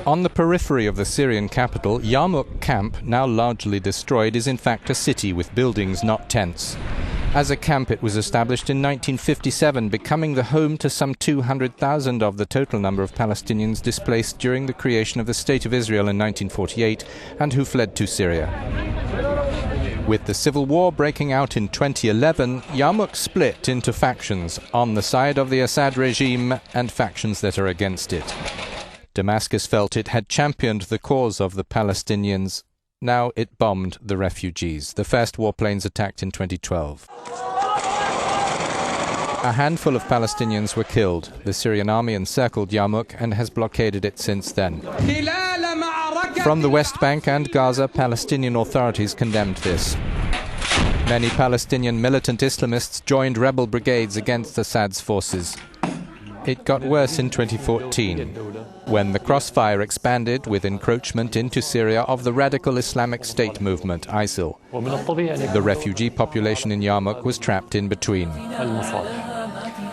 On the periphery of the Syrian capital, Yarmouk Camp, now largely destroyed, is in fact a city with buildings, not tents. As a camp, it was established in 1957, becoming the home to some 200,000 of the total number of Palestinians displaced during the creation of the State of Israel in 1948 and who fled to Syria. With the civil war breaking out in 2011, Yarmouk split into factions on the side of the Assad regime and factions that are against it. Damascus felt it had championed the cause of the Palestinians. Now it bombed the refugees. The first warplanes attacked in 2012. A handful of Palestinians were killed. The Syrian army encircled Yarmouk and has blockaded it since then. From the West Bank and Gaza, Palestinian authorities condemned this. Many Palestinian militant Islamists joined rebel brigades against Assad's forces. It got worse in 2014, when the crossfire expanded with encroachment into Syria of the radical Islamic State movement, ISIL. The refugee population in Yarmouk was trapped in between.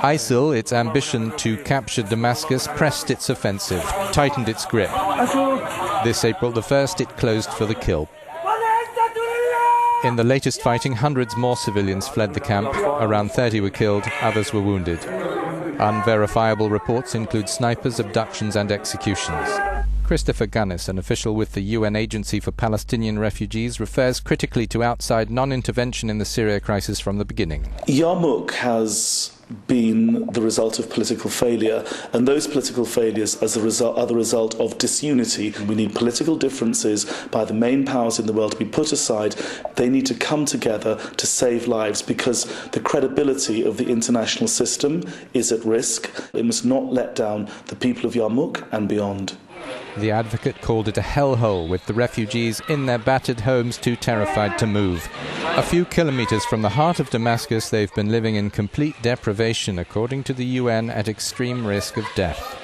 ISIL, its ambition to capture Damascus, pressed its offensive, tightened its grip. This April the 1st, it closed for the kill. In the latest fighting, hundreds more civilians fled the camp. Around 30 were killed, others were wounded. Unverifiable reports include snipers, abductions and executions. Christopher Gunnis, an official with the UN Agency for Palestinian Refugees, refers critically to outside non-intervention in the Syria crisis from the beginning. Yarmouk has been the result of political failure, and those political failures are the result of disunity. We need political differences by the main powers in the world to be put aside. They need to come together to save lives, because the credibility of the international system is at risk. It must not let down the people of Yarmouk and beyond. The advocate called it a hellhole, with the refugees in their battered homes too terrified to move. A few kilometers from the heart of Damascus, they've been living in complete deprivation, according to the UN, at extreme risk of death.